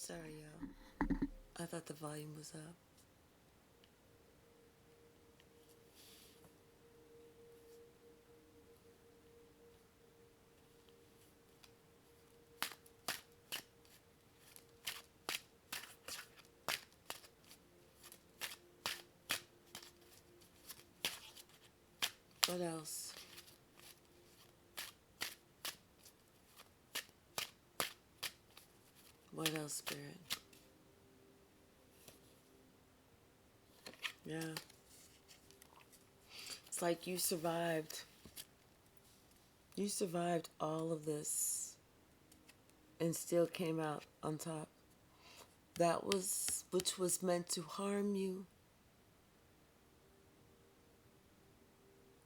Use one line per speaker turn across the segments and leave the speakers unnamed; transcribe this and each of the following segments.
Sorry, y'all. I thought the volume was up. What else? What else, Spirit? Yeah. It's like you survived. You survived all of this and still came out on top. That was, which was meant to harm you,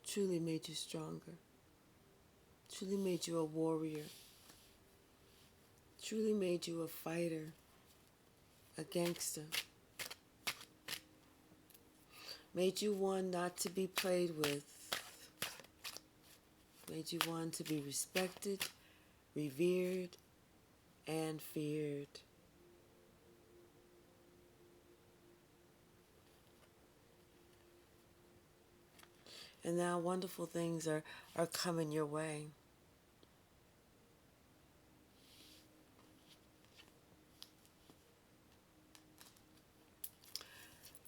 truly made you stronger. Truly made you a warrior. Truly made you a fighter, a gangster. Made you one not to be played with. Made you one to be respected, revered, and feared. And now wonderful things are coming your way.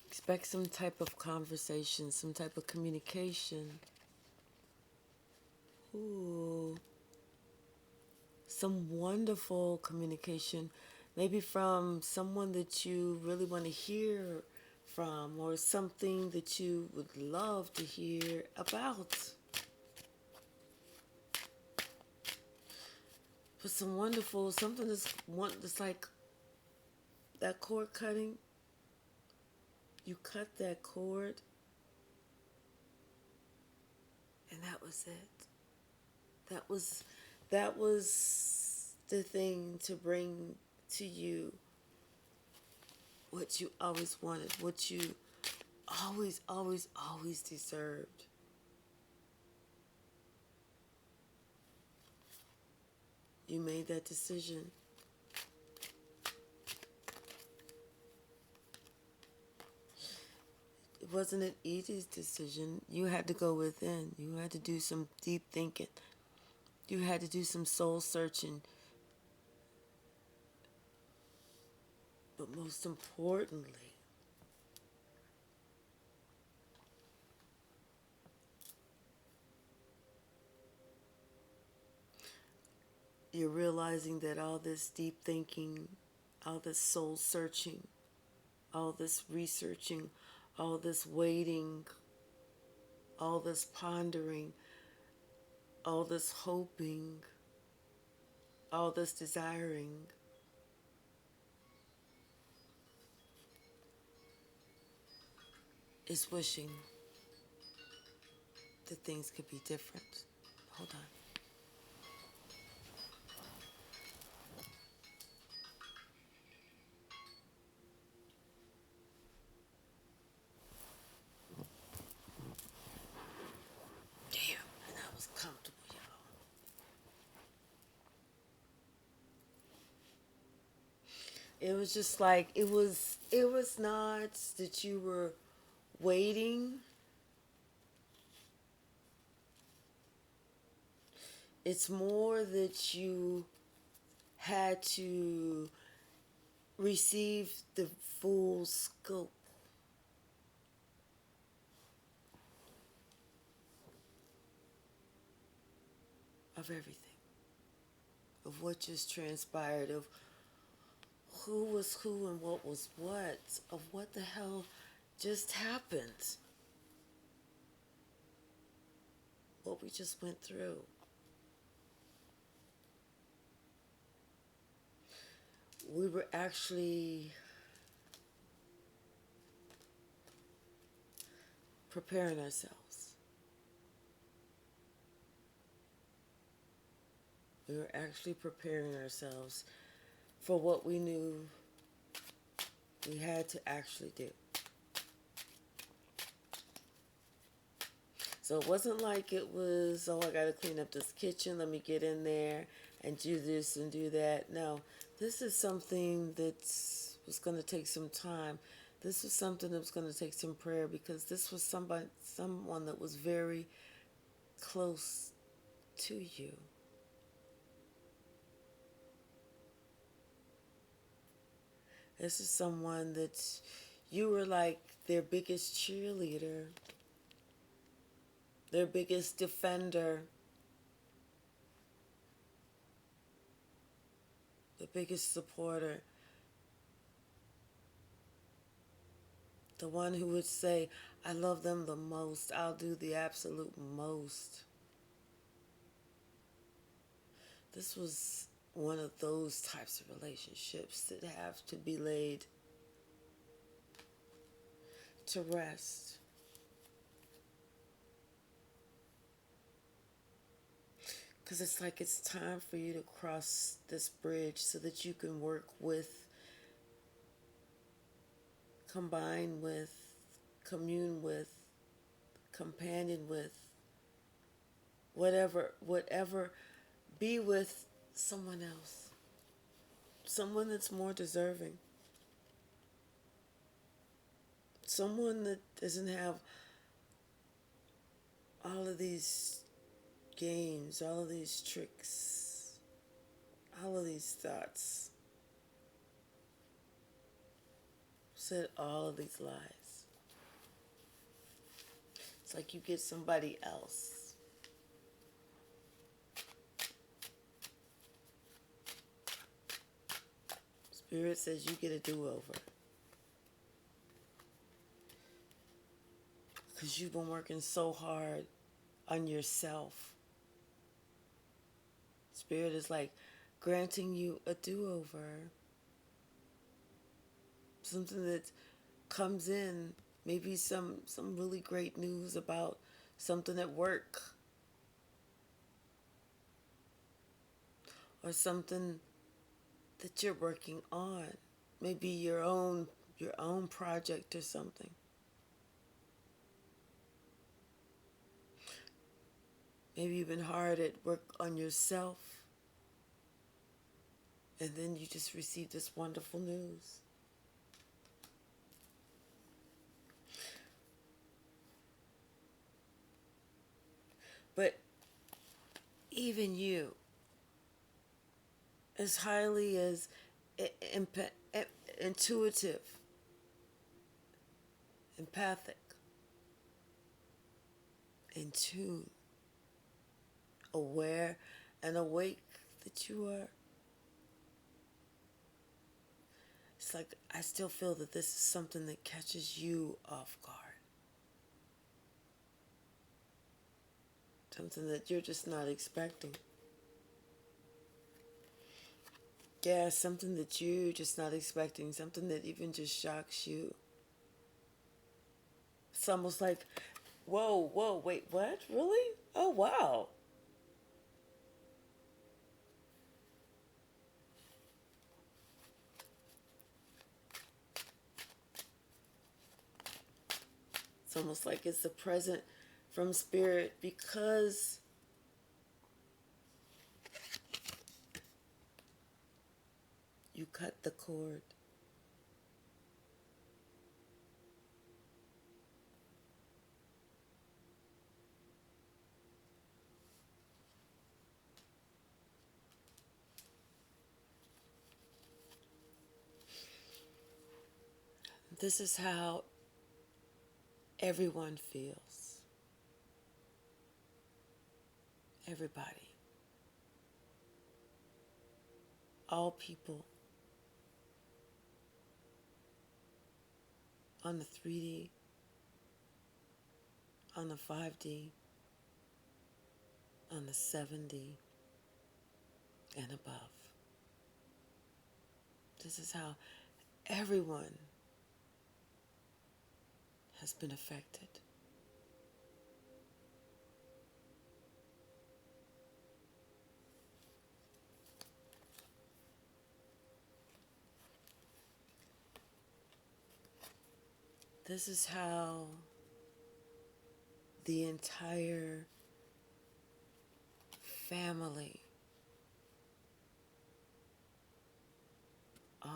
Expect some type of conversation, some type of communication. Ooh. Some wonderful communication. Maybe from someone that you really want to hear from, or something that you would love to hear about. But some wonderful, something that's like that cord cutting. You cut that cord, and that was it. That was the thing to bring to you what you always wanted, what you always, always, always deserved. You made that decision. It wasn't an easy decision. You had to go within. You had to do some deep thinking. You had to do some soul searching. But most importantly, you're realizing that all this deep thinking, all this soul searching, all this researching, all this waiting, all this pondering, all this hoping, all this desiring is wishing that things could be different. Hold on. Damn, and I was comfortable, y'all. It was just like it was not that you were waiting. It's more that you had to receive the full scope of everything, of what just transpired, of who was who and what was what, of what the hell just happened, what we just went through. We were actually preparing ourselves. We were actually preparing ourselves for what we knew we had to actually do. So it wasn't like it was, oh, I got to clean up this kitchen, let me get in there and do this and do that. No, This is something that was going to take some time. This was something that was going to take some prayer, because this was someone that was very close to you. This is someone that you were like their biggest cheerleader, their biggest defender, the biggest supporter, the one who would say, I love them the most, I'll do the absolute most. This was one of those types of relationships that have to be laid to rest. Because it's like it's time for you to cross this bridge so that you can work with, combine with, commune with, companion with, whatever, be with someone else. Someone that's more deserving. Someone that doesn't have all of these games, all of these tricks, all of these thoughts, said all of these lies. It's like you get somebody else. Spirit says you get a do-over. Because you've been working so hard on yourself. Spirit is like granting you a do-over. Something that comes in, maybe some really great news about something at work. Or something that you're working on. Maybe your own project or something. Maybe you've been hard at work on yourself, and then you just received this wonderful news. But even you, as highly as intuitive, empathic, in tune, aware and awake that you are, it's like I still feel that this is something that catches you off guard. Something that you're just not expecting. Yeah, something that you're just not expecting. Something that even just shocks you. It's almost like, whoa, wait, what? Really? Oh, wow. It's almost like it's a present from Spirit, because you cut the cord. This is how everyone feels. Everybody. All people. On the 3D. On the 5D. On the 7D. And above. This is how everyone has been affected. This is how the entire family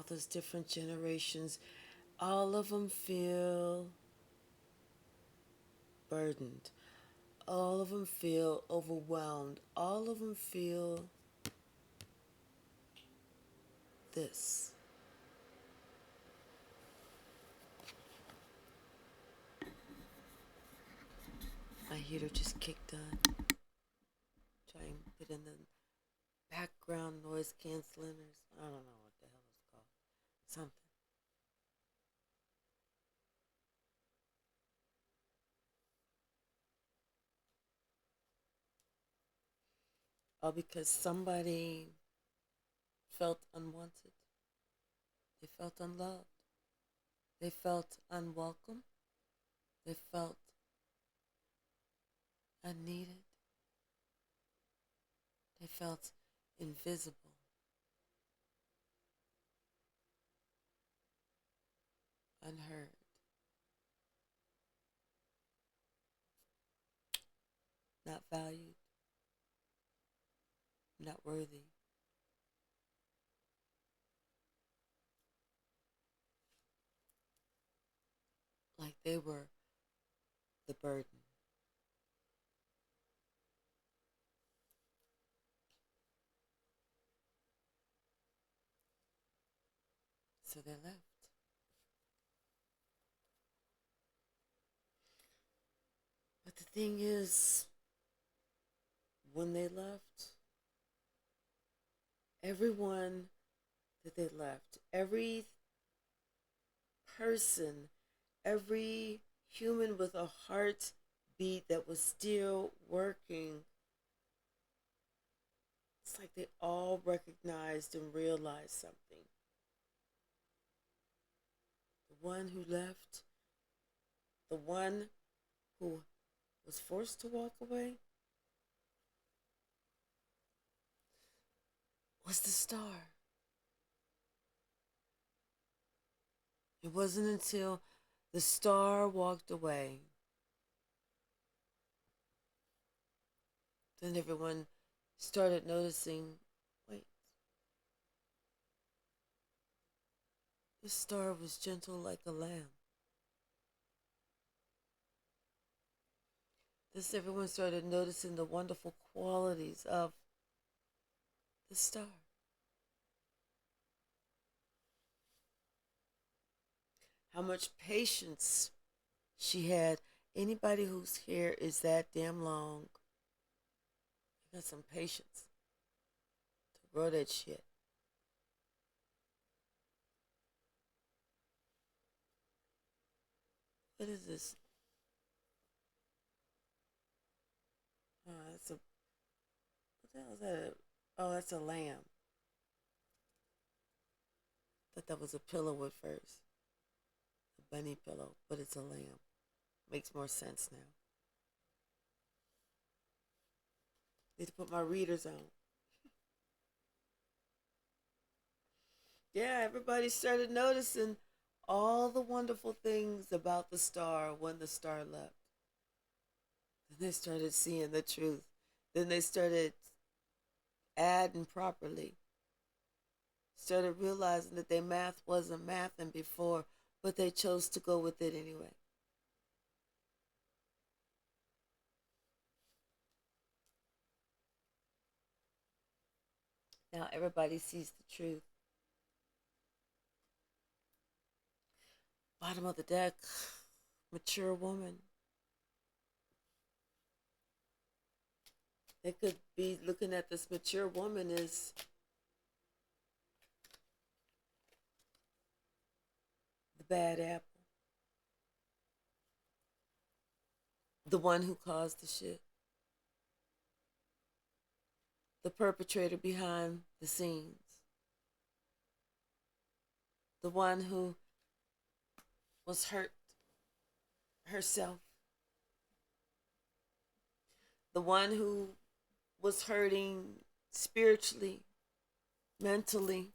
those different generations, all of them feel burdened. All of them feel overwhelmed. All of them feel this. My heater just kicked on. Try and put in the background noise canceling or I don't know what the hell it's called. Something. All because somebody felt unwanted. They felt unloved. They felt unwelcome. They felt unneeded. They felt invisible. Unheard. Not valued. Not worthy. Like they were the burden. So they left. But the thing is, when they left, everyone that they left, every person, every human with a heartbeat that was still working, it's like they all recognized and realized something. The one who left, the one who was forced to walk away, was the star. It wasn't until the star walked away then everyone started noticing, wait, this star was gentle like a lamb. This everyone started noticing the wonderful qualities of the star. How much patience she had. Anybody whose hair is that damn long, you got some patience to grow that shit. What is this? Oh, that's a, what the hell is that? Oh, that's a lamb. Thought that was a pillow at first. A bunny pillow, but it's a lamb. Makes more sense now. Need to put my readers on. Yeah, everybody started noticing all the wonderful things about the star when the star left. Then they started seeing the truth. Then they started adding properly. Started realizing that their math wasn't mathing before, but they chose to go with it anyway. Now everybody sees the truth. Bottom of the deck, mature woman. They could be looking at this mature woman as the bad apple, the one who caused the shit, the perpetrator behind the scenes, the one who was hurt herself, the one who was hurting spiritually, mentally,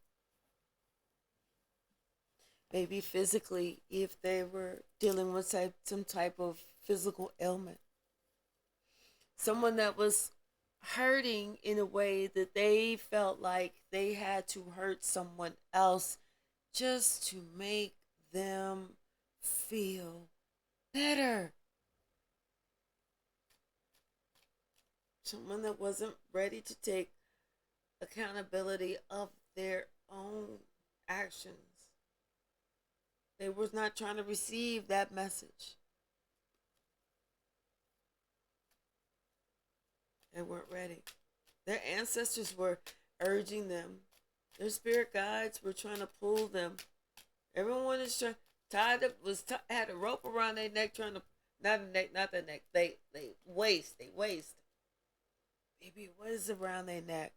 maybe physically if they were dealing with some type of physical ailment. Someone that was hurting in a way that they felt like they had to hurt someone else just to make them feel better. Someone that wasn't ready to take accountability of their own actions. They was not trying to receive that message. They weren't ready. Their ancestors were urging them. Their spirit guides were trying to pull them. Everyone is trying had a rope around their neck trying to not the neck. They waist. Maybe it was around their neck.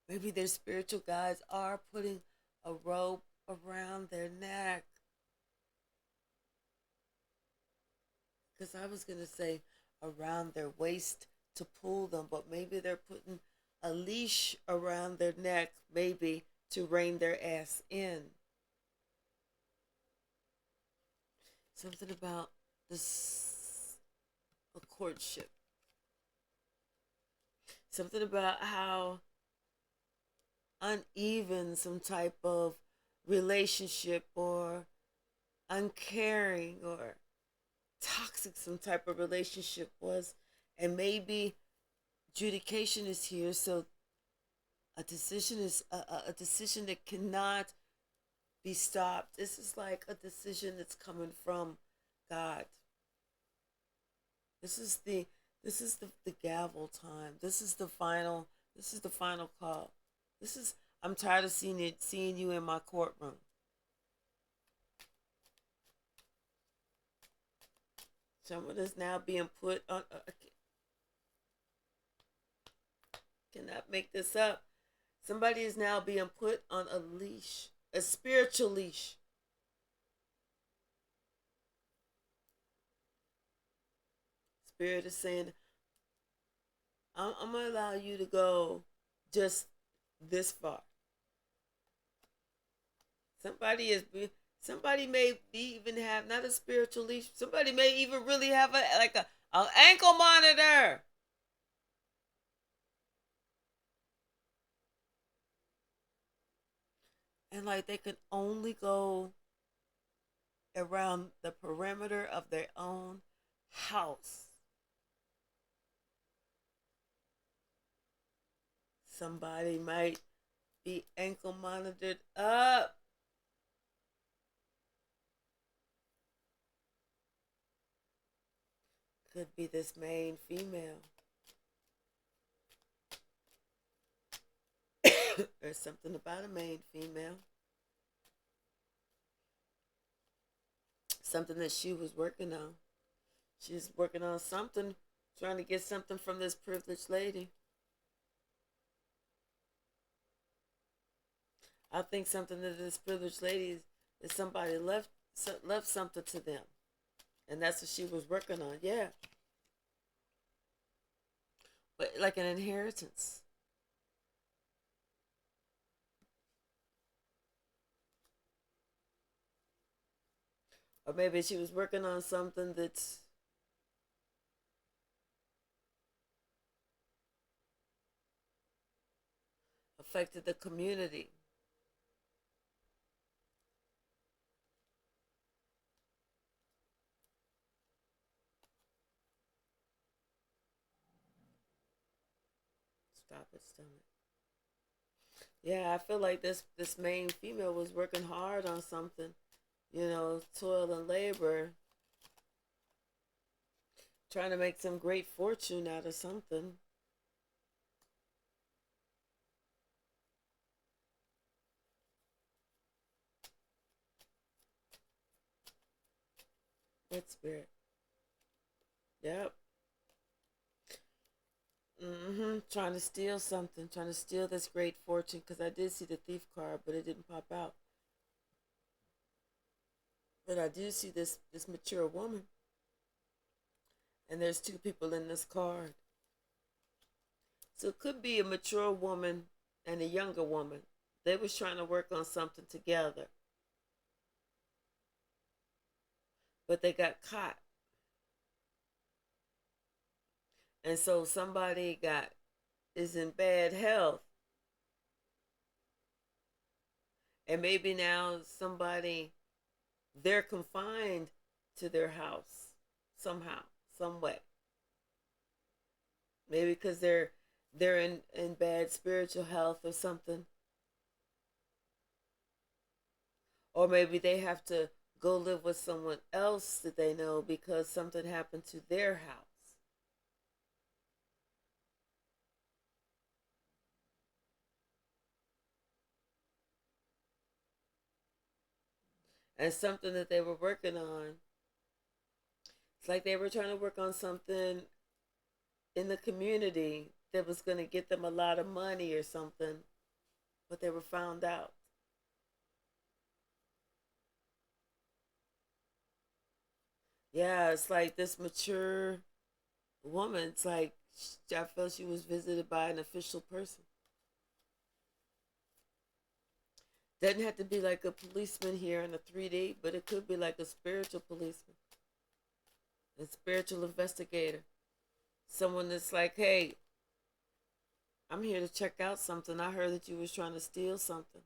Maybe their spiritual guides are putting a rope around their neck. Because I was going to say around their waist to pull them, but maybe they're putting a leash around their neck, maybe to rein their ass in. Something about this a courtship. Something about how uneven some type of relationship or uncaring or toxic some type of relationship was, and maybe adjudication is here, so a decision is a decision that cannot be stopped. This is like a decision that's coming from God. This is the gavel time. This is the final call. I'm tired of seeing you in my courtroom. Someone is now being put on cannot make this up. Somebody is now being put on a leash, a spiritual leash. Spirit is saying, I'm going to allow you to go just this far. Somebody may even have not a spiritual leash. Somebody may even really have a ankle monitor. And like they can only go around the perimeter of their own house. Somebody might be ankle monitored up. Could be this main female. There's something about a main female. Something that she was working on. She's working on something, trying to get something from this privileged lady. I think something that this privileged lady is somebody left something to them, and that's what she was working on. Yeah, but like an inheritance. Or maybe she was working on something that's affected the community. Stop it, stomach. Yeah, I feel like this main female was working hard on something, toil and labor, trying to make some great fortune out of something. That spirit. Yep. Trying to steal something, trying to steal this great fortune. Because I did see the thief card, but it didn't pop out. But I do see this mature woman, and there's two people in this card. So it could be a mature woman and a younger woman. They was trying to work on something together, but they got caught. And so somebody is in bad health, And maybe now somebody, they're confined to their house somehow, some way. Maybe because they're in bad spiritual health or something. Or maybe they have to go live with someone else that they know because something happened to their house. And something that they were working on. It's like they were trying to work on something in the community that was going to get them a lot of money or something, but they were found out. Yeah, it's like this mature woman. It's like I felt she was visited by an official person. Doesn't have to be like a policeman here in a 3D, but it could be like a spiritual policeman, a spiritual investigator. Someone that's like, hey, I'm here to check out something. I heard that you was trying to steal something.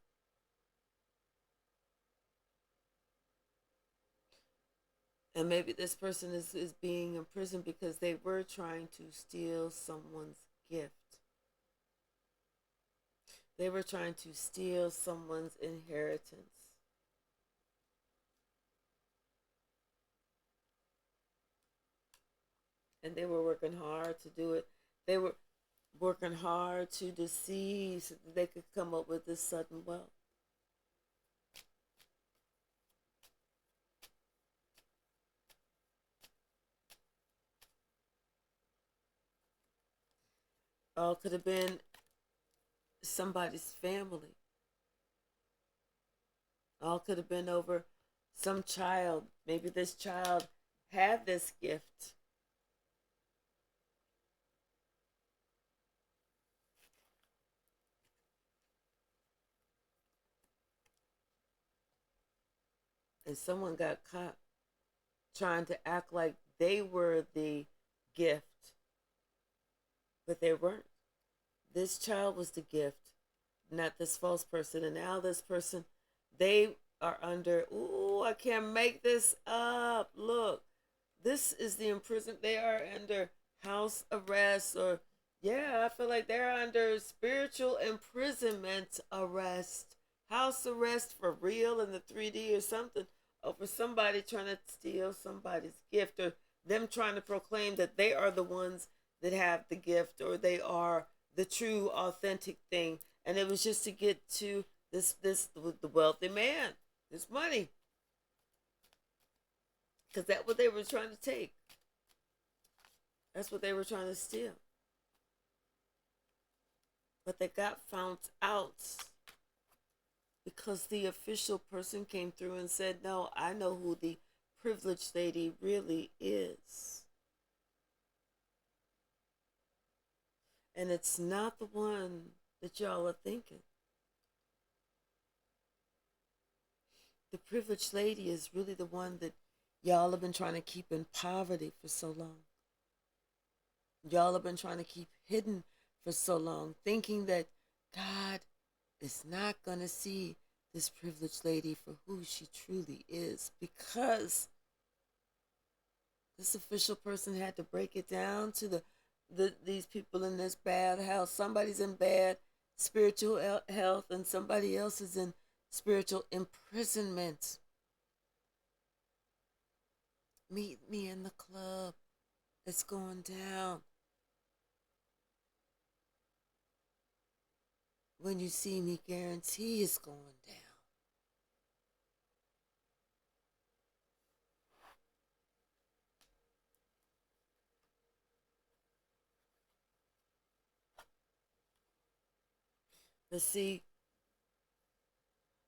And maybe this person is being imprisoned because they were trying to steal someone's gift. They were trying to steal someone's inheritance. And they were working hard to do it. They were working hard to deceive so that they could come up with this sudden wealth. All could have been somebody's family. All could have been over some child. Maybe this child had this gift. And someone got caught trying to act like they were the gift, but they weren't. This child was the gift, not this false person. And now this person, they are under, ooh, I can't make this up. Look, this is the imprisonment. They are under house arrest, or, yeah, I feel like they're under spiritual imprisonment arrest. House arrest for real in the 3D or something, over somebody trying to steal somebody's gift, or them trying to proclaim that they are the ones that have the gift, or they are the true authentic thing. And it was just to get to this the wealthy man, this money, because that's what they were trying to take. That's what they were trying to steal. But they got found out because the official person came through and said, no, I know who the privileged lady really is. And it's not the one that y'all are thinking. The privileged lady is really the one that y'all have been trying to keep in poverty for so long. Y'all have been trying to keep hidden for so long, thinking that God is not going to see this privileged lady for who she truly is, because this official person had to break it down to these people in this bad house. Somebody's in bad spiritual health, and somebody else is in spiritual imprisonment. Meet me in the club. It's going down. When you see me, guarantee it's going down. But see,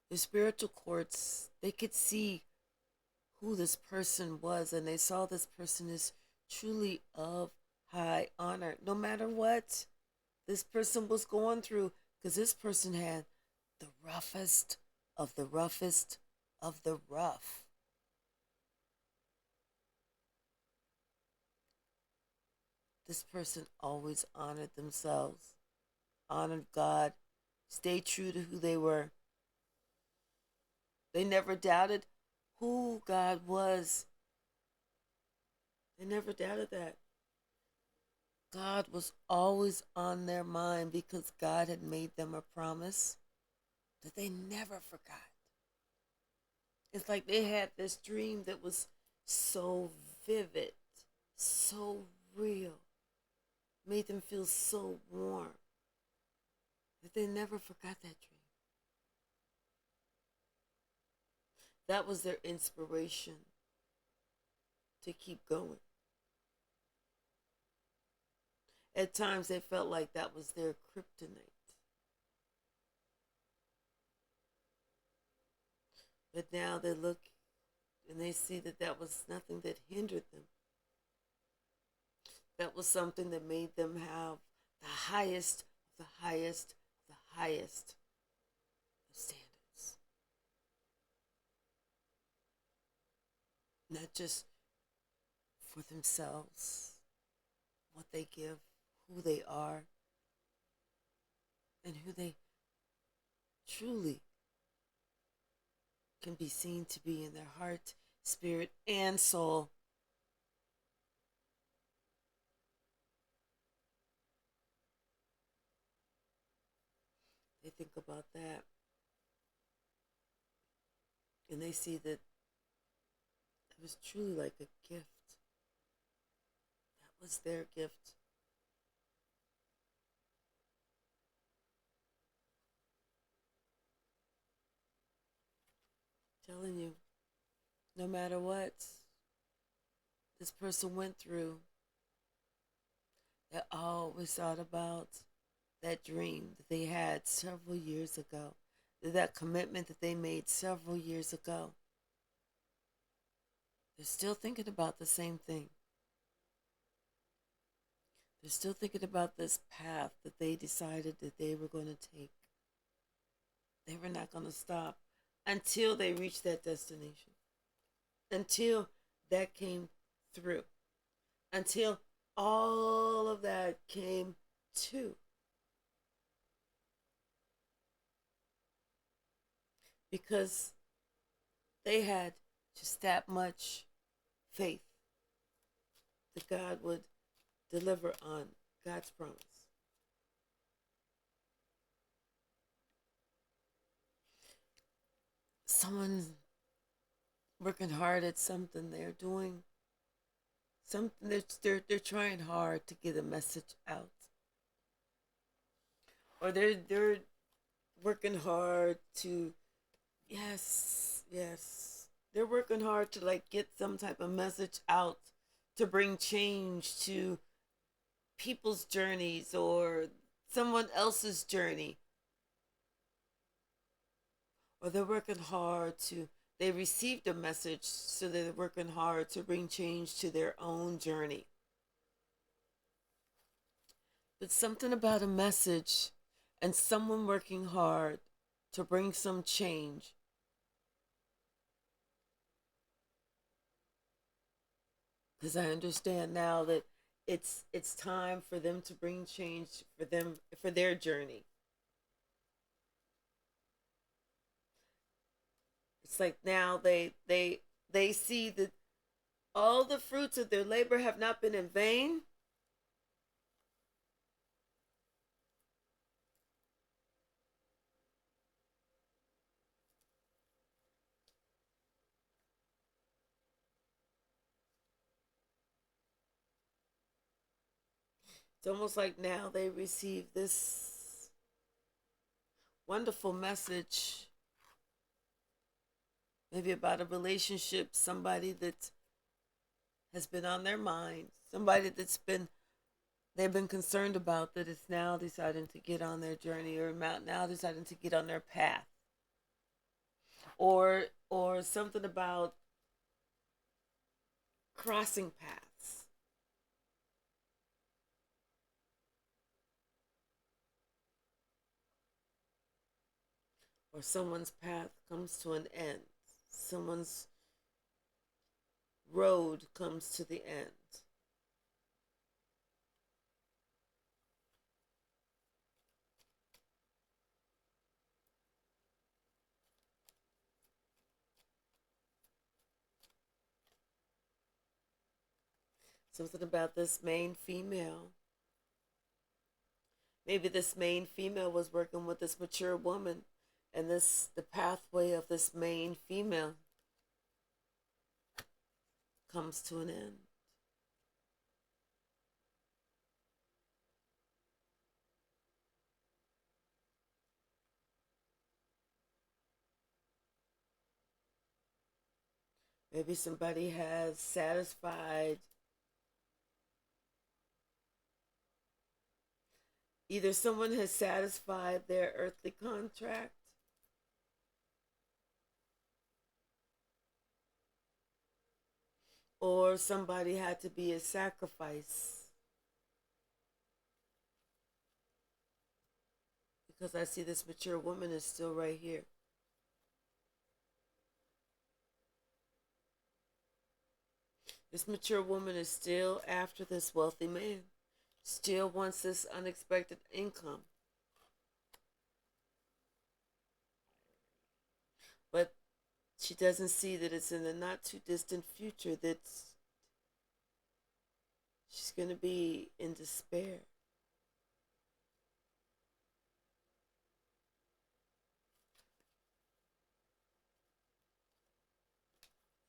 the spiritual courts, they could see who this person was, and they saw this person is truly of high honor, no matter what this person was going through, because this person had the roughest of the roughest of the rough. This person always honored themselves, honored God, stayed true to who they were. They never doubted who God was. They never doubted that. God was always on their mind because God had made them a promise that they never forgot. It's like they had this dream that was so vivid, so real, made them feel so warm that they never forgot that dream. That was their inspiration to keep going. At times they felt like that was their kryptonite. But now they look and they see that that was nothing that hindered them. That was something that made them have the highest, the highest, the highest of standards. Not just for themselves, what they give, who they are, and who they truly can be seen to be in their heart, spirit, and soul. They think about that and they see that it was truly like a gift. That was their gift. I'm telling you, no matter what this person went through, they always thought about that dream that they had several years ago, that commitment that they made several years ago. They're still thinking about the same thing. They're still thinking about this path that they decided that they were going to take. They were not going to stop until they reached that destination, until that came through, until all of that came to. Because they had just that much faith that God would deliver on God's promise. Someone working hard at something they're doing, something they're trying hard to get a message out, or they're working hard to, yes, they're working hard to like get some type of message out to bring change to people's journeys or someone else's journey, or they're working hard to, they received a message, so they're working hard to bring change to their own journey. But something about a message and someone working hard to bring some change, because I understand now that it's time for them to bring change for them, for their journey. It's like now they see that all the fruits of their labor have not been in vain. It's almost like now they receive this wonderful message, maybe about a relationship, somebody that has been on their mind, somebody that's been, they've been concerned about, that is now deciding to get on their journey, or now deciding to get on their path, or something about crossing paths, or someone's path comes to an end, someone's road comes to the end. Something about this main female. Maybe this main female was working with this mature woman, and the pathway of this main female comes to an end. Maybe somebody has satisfied, either someone has satisfied their earthly contract, or somebody had to be a sacrifice. Because I see this mature woman is still right here. This mature woman is still after this wealthy man, still wants this unexpected income. But she doesn't see that it's in the not too distant future that she's going to be in despair.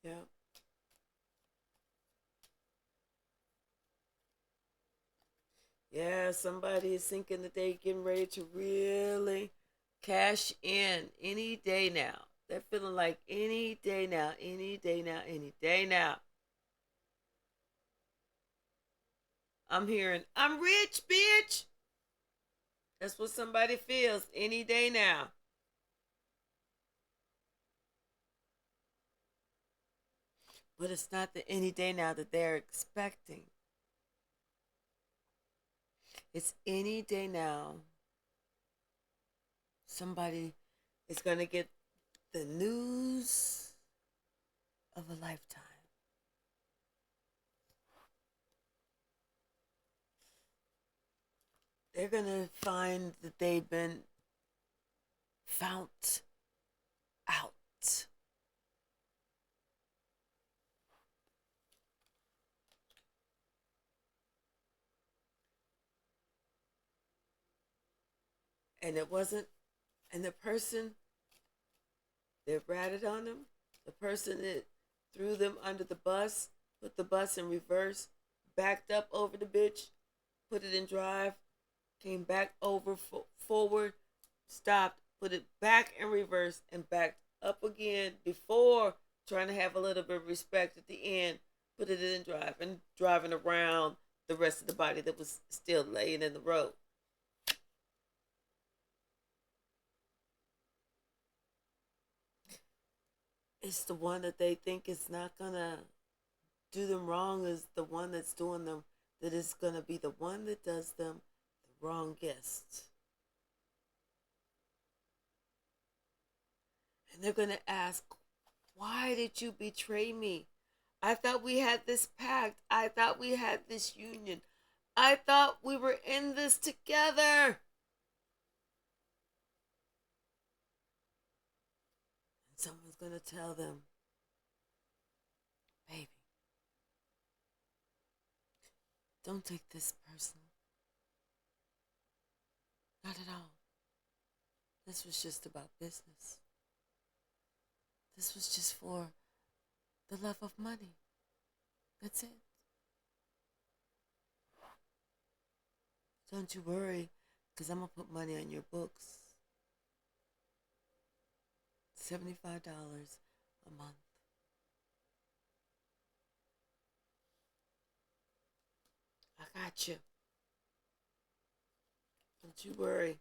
Yeah. Yeah, somebody is thinking that they're getting ready to really cash in any day now. They're feeling like any day now, any day now, any day now. I'm hearing, I'm rich, bitch. That's what somebody feels any day now. But it's not the any day now that they're expecting. It's any day now. Somebody is going to get the news of a lifetime. They're going to find that they've been found out. And it wasn't, and the person that ratted on them, the person that threw them under the bus, put the bus in reverse, backed up over the bitch, put it in drive, came back over forward, stopped, put it back in reverse, and backed up again before trying to have a little bit of respect at the end, put it in drive, and driving around the rest of the body that was still laying in the road. It's the one that they think is not gonna do them wrong, is the one that's doing them, that is gonna be the one that does them the wrongest. And they're gonna ask, why did you betray me? I thought we had this pact. I thought we had this union. I thought we were in this together. And someone's going to tell them, baby, don't take this personal. Not at all. This was just about business. This was just for the love of money. That's it. Don't you worry, because I'm going to put money on your books. $75 a month. I got you. Don't you worry.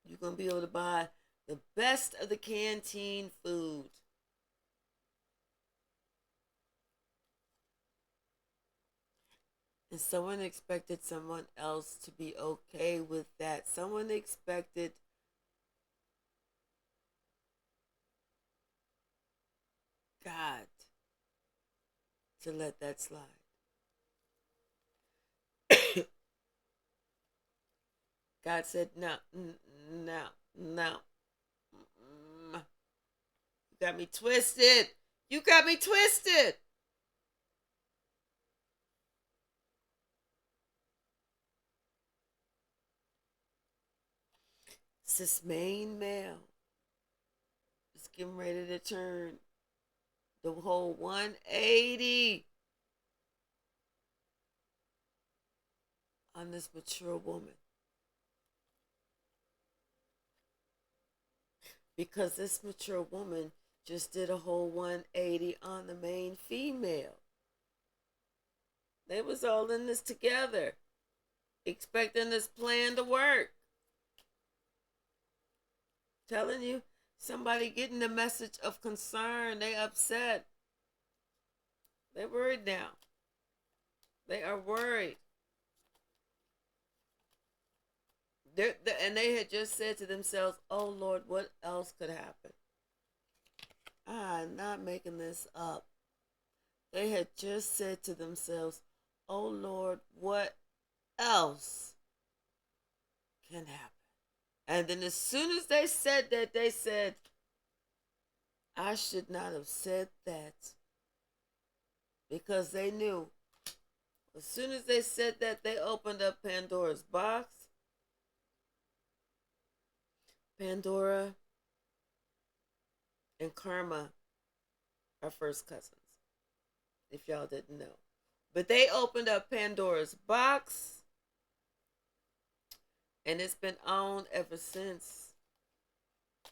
You're going to be able to buy the best of the canteen food. And someone expected someone else to be okay with that. Someone expected God to let that slide. God said, no, no, no. You got me twisted. You got me twisted. This main male is getting ready to turn the whole 180 on this mature woman. Because this mature woman just did a whole 180 on the main female. They was all in this together, expecting this plan to work. Telling you, somebody getting the message of concern. They upset. They worried now. They are worried. And they had just said to themselves, oh Lord, what else could happen? I'm not making this up. They had just said to themselves, oh Lord, what else can happen? And then as soon as they said that, they said, I should not have said that. Because they knew. As soon as they said that, they opened up Pandora's box. Pandora and Karma are first cousins, if y'all didn't know. But they opened up Pandora's box, and it's been on ever since.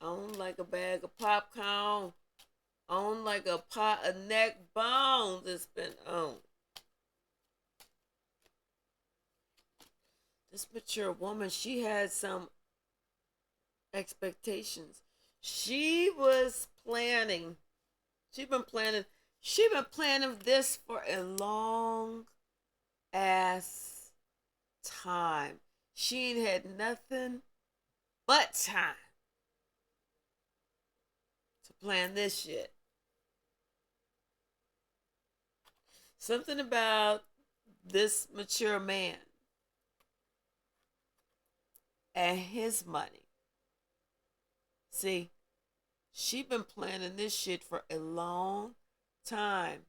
On like a bag of popcorn. On like a pot of neck bones. It's been on. This mature woman, she had some expectations. She was planning. She'd been planning this for a long ass time. She ain't had nothing but time to plan this shit. Something about this mature man and his money. See, she been planning this shit for a long time.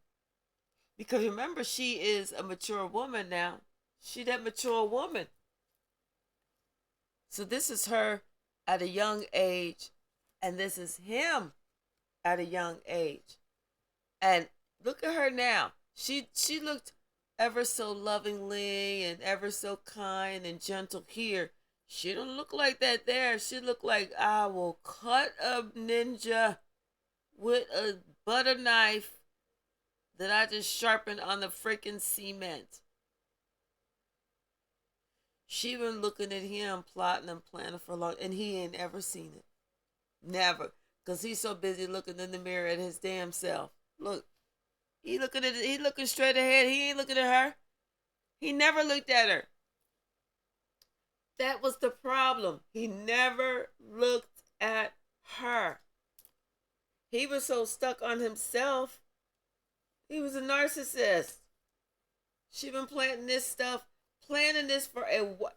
Because remember, she is a mature woman now. She that mature woman. So this is her at a young age, and this is him at a young age. And look at her now. She looked ever so lovingly and ever so kind and gentle here. She don't look like that there. She look like I will cut a ninja with a butter knife that I just sharpened on the freaking cement. She been looking at him, plotting and planning for long, and he ain't ever seen it. Never. Because he's so busy looking in the mirror at his damn self. Look. He looking straight ahead. He ain't looking at her. He never looked at her. That was the problem. He never looked at her. He was so stuck on himself. He was a narcissist. She been planning this for a what?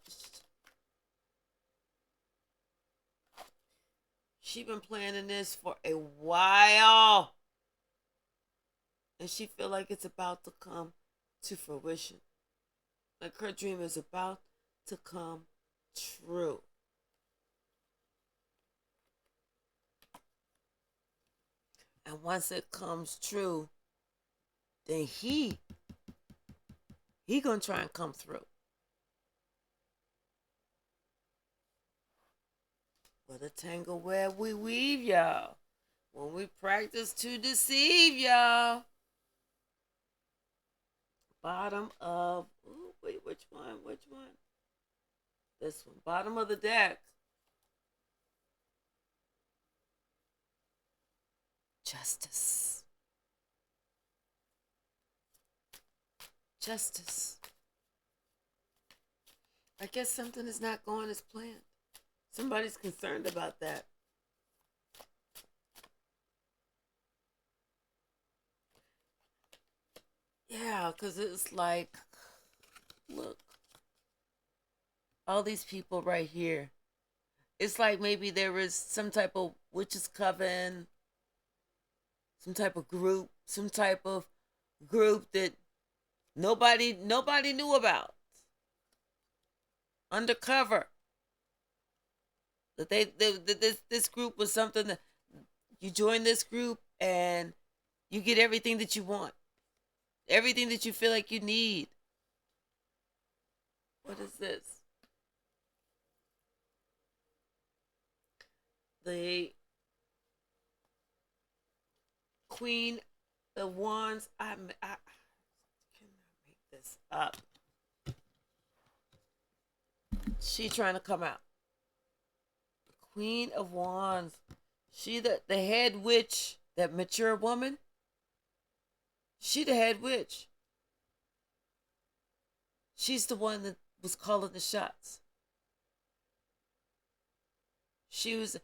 She been planning this for a while. And she feel like it's about to come to fruition. Like her dream is about to come true. And once it comes true, then he gonna try and come through. What a tangle web we weave, y'all. When we practice to deceive, y'all. Bottom of, ooh, wait, which one? This one, bottom of the deck. Justice. I guess something is not going as planned. Somebody's concerned about that. Yeah, because it's like, look, all these people right here. It's like maybe there was some type of witches coven, some type of group that nobody knew about. Undercover. That this group was something that you join this group and you get everything that you want, everything that you feel like you need. What is this? The Queen of Wands. I cannot make this up. She trying to come out. Queen of Wands. She the head witch, that mature woman. She the head witch. She's the one that was calling the shots. She's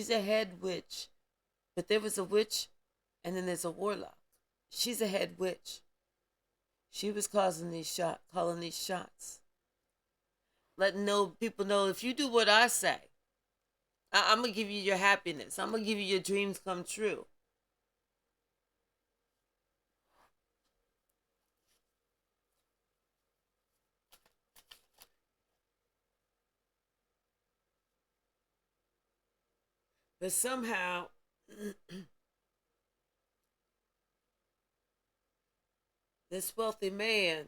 a head witch. But there was a witch and then there's a warlock. She's a head witch. She was calling these shots. Letting people know, if you do what I say, I'm gonna give you your happiness. I'm gonna give you your dreams come true. But somehow this wealthy man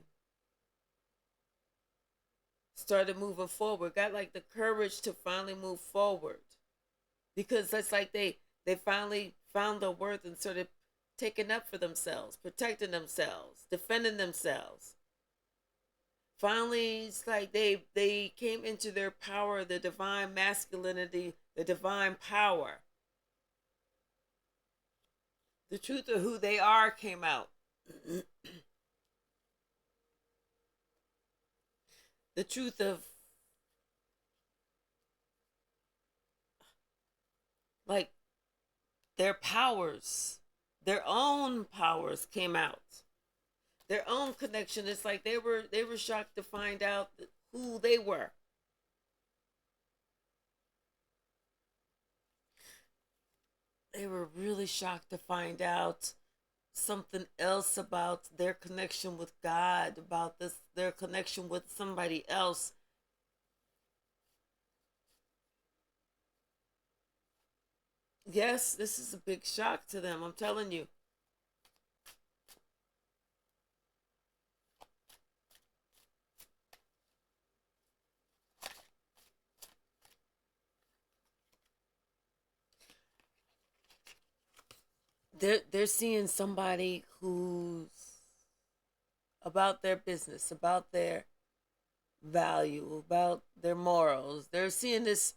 started moving forward, got like the courage to finally move forward. Because it's like they finally found their worth and started taking up for themselves, protecting themselves, defending themselves. Finally, it's like they came into their power, the divine masculinity, the divine power. The truth of who they are came out. The truth of, like, their powers, their own powers came out. Their own connection. It's like they were shocked to find out who they were. They were really shocked to find out something else about their connection with God, about their connection with somebody else. Yes, this is a big shock to them, I'm telling you. They're seeing somebody who's about their business, about their value, about their morals. They're seeing this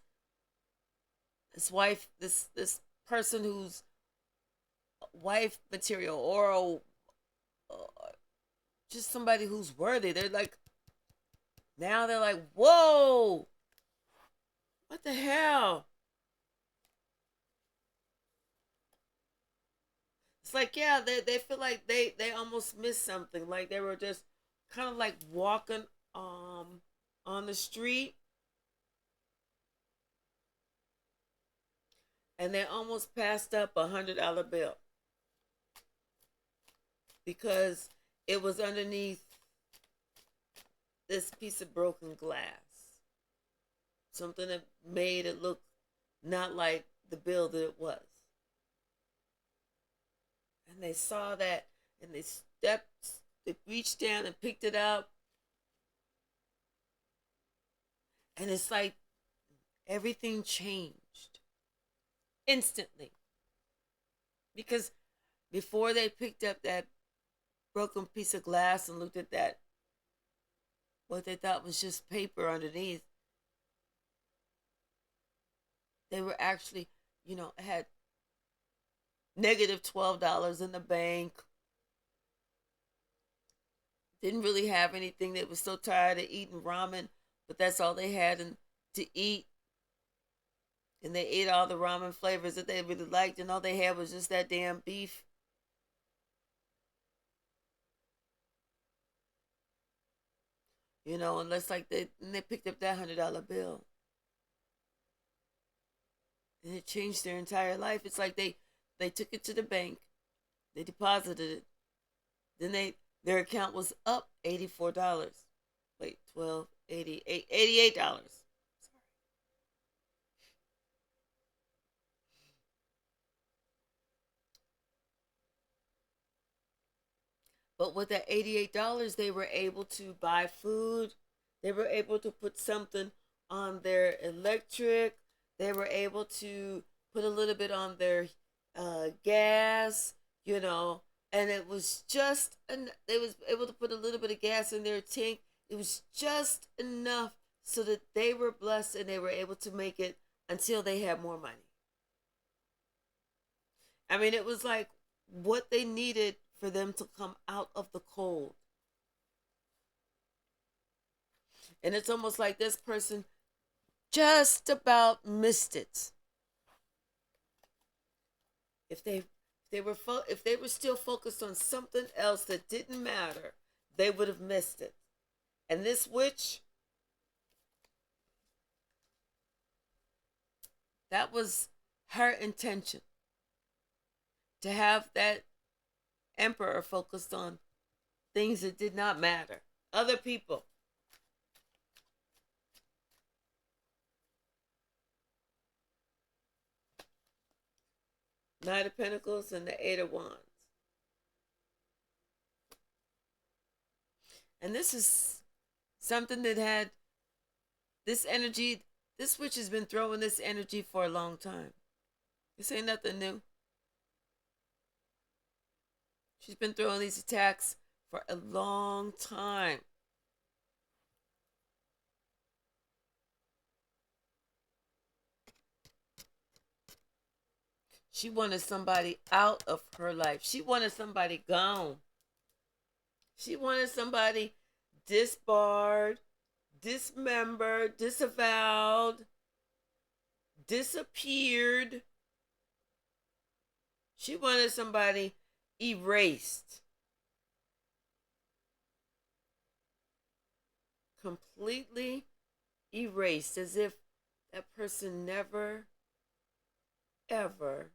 wife, this person who's wife material, or just somebody who's worthy. They're like, now they're like, whoa, what the hell? It's like, yeah, they feel like they almost missed something. Like they were just kind of like walking on the street and they almost passed up $100 bill because it was underneath this piece of broken glass. Something that made it look not like the bill that it was. And they saw that and they reached down and picked it up. And it's like everything changed instantly. Because before they picked up that broken piece of glass and looked at that, what they thought was just paper underneath, they were actually, had negative $12 in the bank. Didn't really have anything. They were so tired of eating ramen, but that's all they had to eat. And they ate all the ramen flavors that they really liked, and all they had was just that damn beef. Unless like they picked up that $100 bill, and it changed their entire life. It's like they took it to the bank, they deposited it, then their account was up $84. Wait, 12, $88. But with that $88, they were able to buy food. They were able to put something on their electric. They were able to put a little bit on their gas, you know, and it was just, they was able to put a little bit of gas in their tank. It was just enough so that they were blessed and they were able to make it until they had more money. I mean, it was like what they needed for them to come out of the cold. And it's almost like this person just about missed it. If they were still focused on something else that didn't matter, they would have missed it. And this witch, that was her intention, to have that emperor focused on things that did not matter, other people. Knight of Pentacles and the Eight of Wands. And this is something that had this energy. This witch has been throwing this energy for a long time. This ain't nothing new. She's been throwing these attacks for a long time. She wanted somebody out of her life. She wanted somebody gone. She wanted somebody disbarred, dismembered, disavowed, disappeared. She wanted somebody erased. Completely erased, as if that person never, ever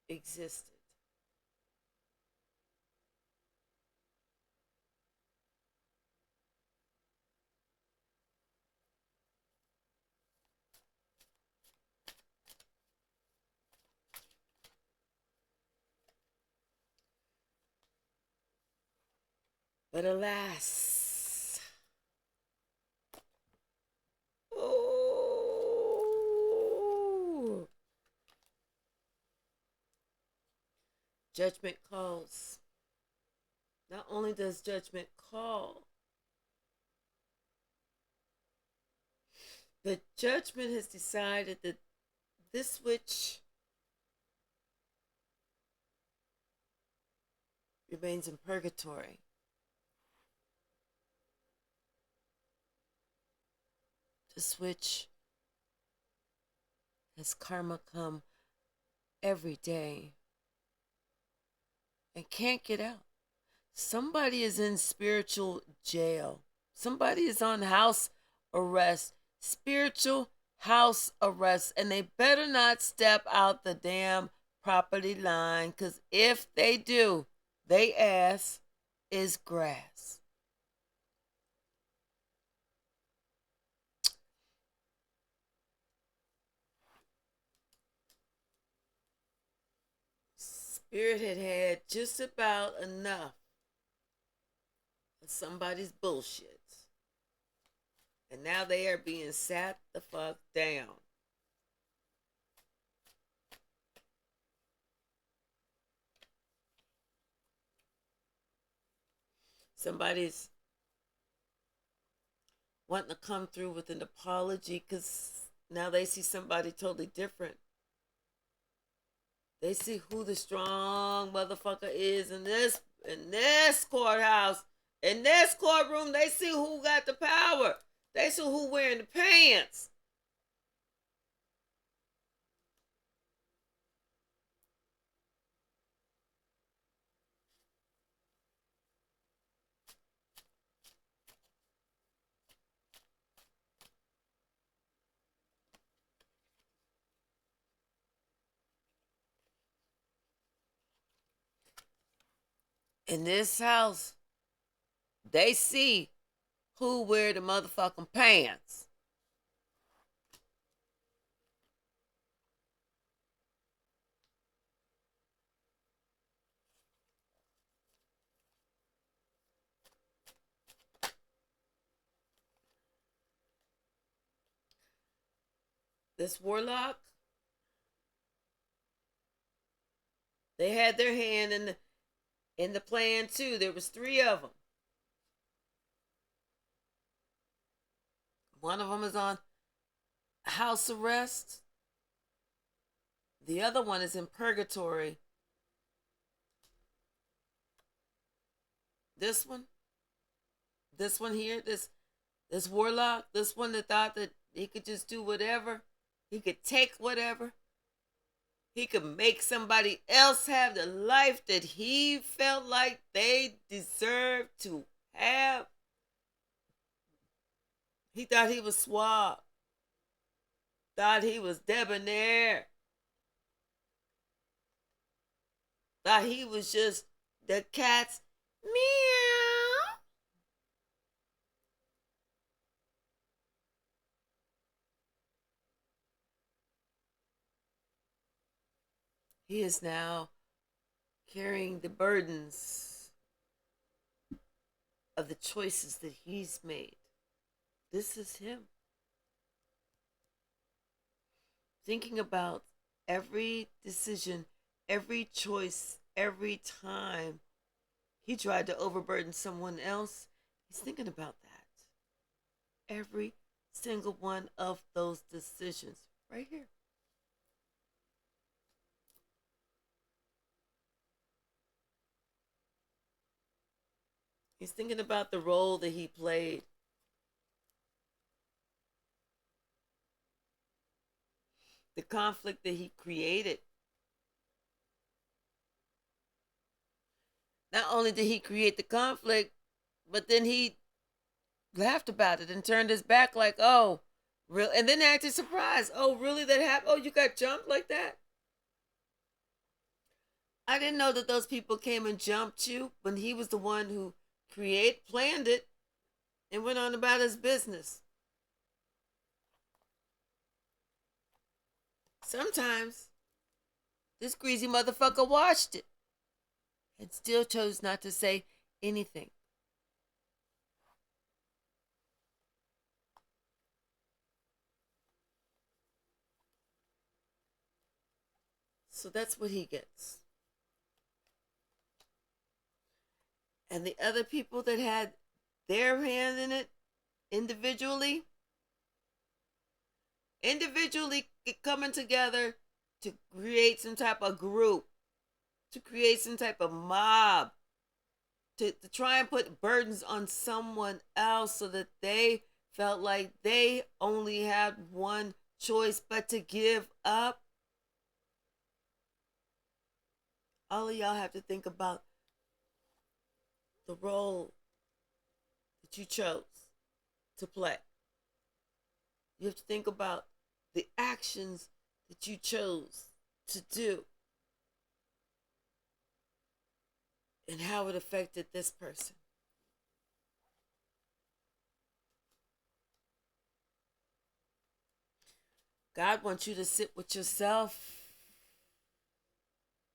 existed. But alas, oh, judgment calls. Not only does judgment call, the judgment has decided that this witch remains in purgatory. This witch has karma come every day and can't get out. Somebody is in spiritual jail. Somebody is on house arrest, spiritual house arrest, and they better not step out the damn property line, because if they do, they ass is grass. Spirit had just about enough of somebody's bullshit. And now they are being sat the fuck down. Somebody's wanting to come through with an apology because now they see somebody totally different. They see who the strong motherfucker is in this courthouse, in this courtroom. They see who got the power. They see who wearing the pants. In this house, they see who wear the motherfucking pants. This warlock, they had their hand in the plan too. There was three of them. One of them is on house arrest. The other one is in purgatory. This one here, this warlock, this one that thought that he could just do whatever, he could take whatever, he could make somebody else have the life that he felt like they deserved to have. He thought he was suave, thought he was debonair, thought he was just the cat's meow. He is now carrying the burdens of the choices that he's made. This is him. Thinking about every decision, every choice, every time he tried to overburden someone else, he's thinking about that. Every single one of those decisions right here. He's thinking about the role that he played. The conflict that he created. Not only did he create the conflict, but then he laughed about it and turned his back like, oh, real, and then acted surprised. Oh, really? That happened? Oh, you got jumped like that? I didn't know that those people came and jumped you when he was the one who planned it, and went on about his business. Sometimes this greasy motherfucker watched it and still chose not to say anything. So that's what he gets. And the other people that had their hand in it individually coming together to create some type of group, to create some type of mob, to try and put burdens on someone else so that they felt like they only had one choice but to give up. All of y'all have to think about the role that you chose to play. You have to think about the actions that you chose to do and how it affected this person. God wants you to sit with yourself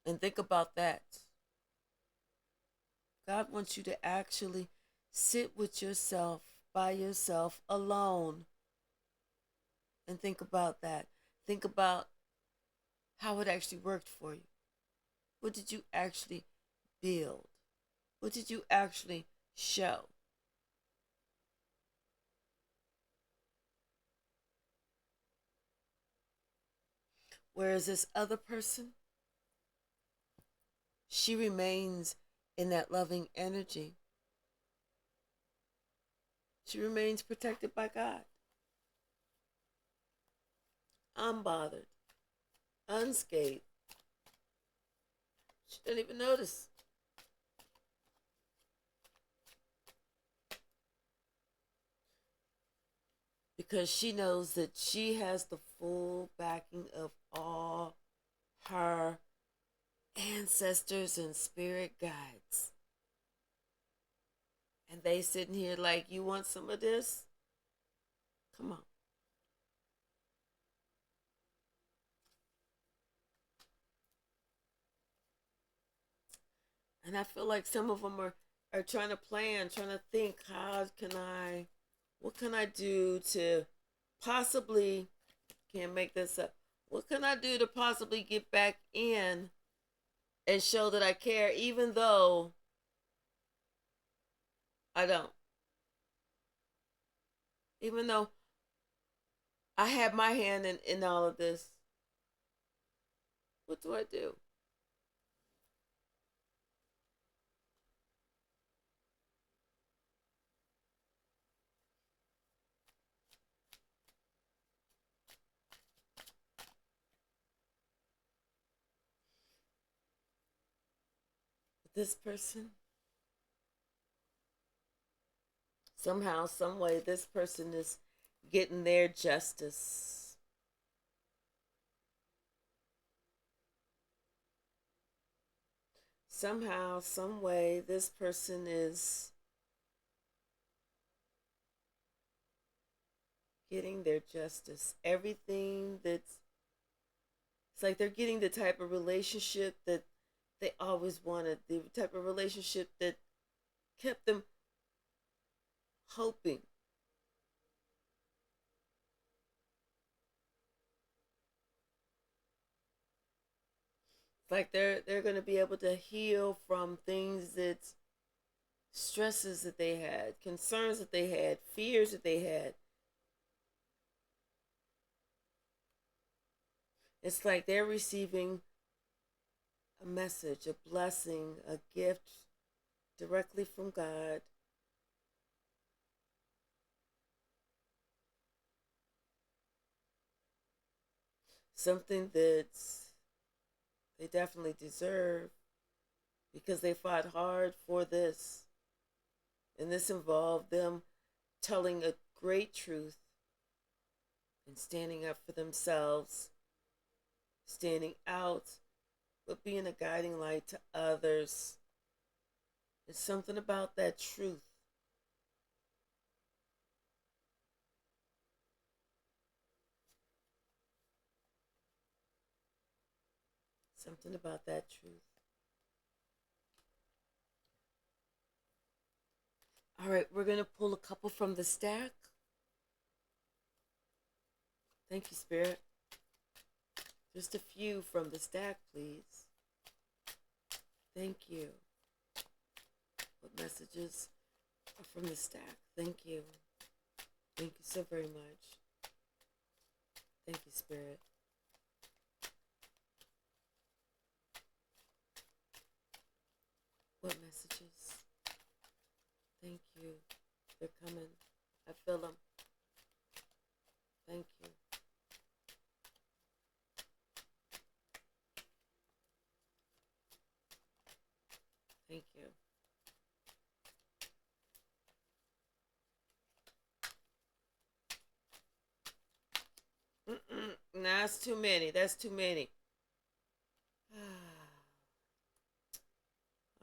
and think about that. God wants you to actually sit with yourself, by yourself, alone, and think about that. Think about how it actually worked for you. What did you actually build? What did you actually show? Whereas this other person, she remains in that loving energy. She remains protected by God. Unbothered, unscathed. She didn't even notice. Because she knows that she has the full backing of all her ancestors and spirit guides. And they sitting here like, you want some of this? Come on. And I feel like some of them are trying to plan, trying to think, what can I do to possibly Can't make this up. What can I do to possibly get back in and show that I care, even though I don't? Even though I have my hand in all of this, what do I do? This person, somehow, some way, this person is getting their justice. Somehow, some way, this person is getting their justice. Everything that's, it's like they're getting the type of relationship that they always wanted, the type of relationship that kept them hoping. It's like they're going to be able to heal from things that, stresses that they had, concerns that they had, fears that they had. It's like they're receiving a message, a blessing, a gift directly from God. Something that they definitely deserve because they fought hard for this. And this involved them telling a great truth and standing up for themselves, standing out, but being a guiding light to others. It's something about that truth. Something about that truth. All right, we're going to pull a couple from the stack. Thank you, Spirit. Just a few from the stack, please. Thank you. What messages are from the stack? Thank you. Thank you so very much. Thank you, Spirit. What messages? Thank you. They're coming. I feel them. Thank you. Thank you. Nah, that's too many. That's too many.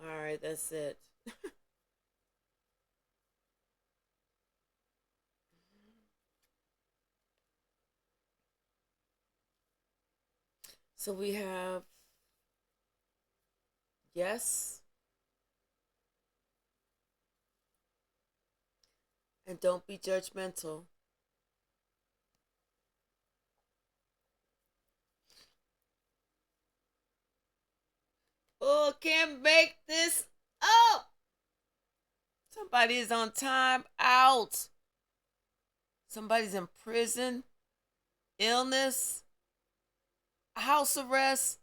All right, that's it. So we have yes and don't be judgmental. Oh, can't make this up. Somebody is on time out. Somebody's in prison, illness, house arrest.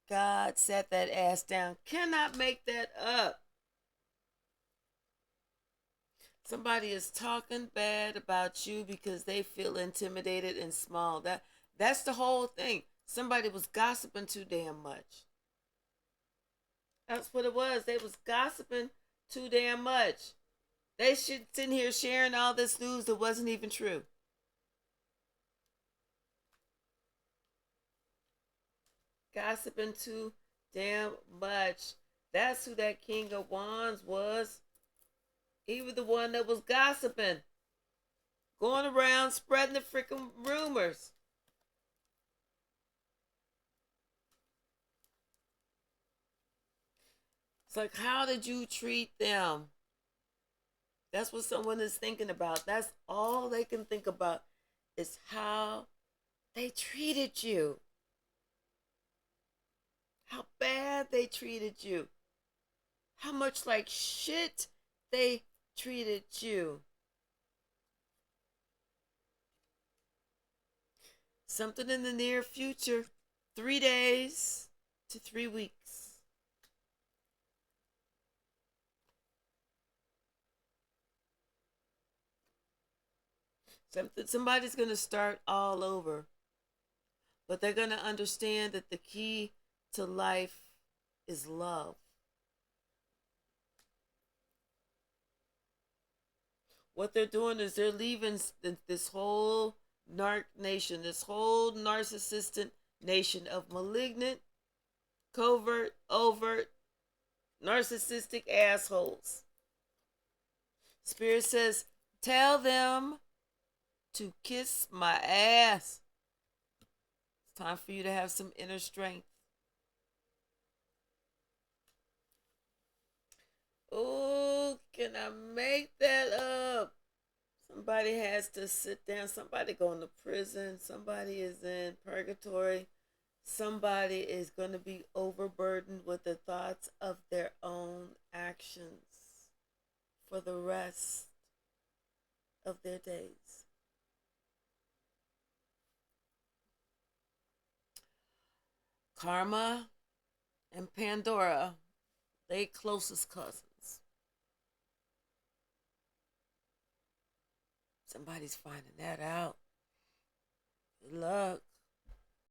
God sat that ass down. Cannot make that up. Somebody is talking bad about you because they feel intimidated and small. That's the whole thing. Somebody was gossiping too damn much. That's what it was. They was gossiping too damn much. They should sitting here sharing all this news that wasn't even true. Gossiping too damn much. That's who that King of Wands was. He was the one that was gossiping, going around spreading the freaking rumors. It's like, how did you treat them? That's what someone is thinking about. That's all they can think about It's how they treated you, how bad they treated you, how much like shit they treated you. Something in the near future, 3 days to 3 weeks. Somebody's going to start all over, but they're going to understand that the key to life is love. What they're doing is they're leaving this whole narc nation, this whole narcissistic nation of malignant, covert, overt, narcissistic assholes. Spirit says, tell them to kiss my ass. It's time for you to have some inner strength. Oh, can I make that up? Somebody has to sit down. Somebody going to prison. Somebody is in purgatory. Somebody is going to be overburdened with the thoughts of their own actions for the rest of their days. Karma and Pandora, they closest cousins. Somebody's finding that out. Good luck.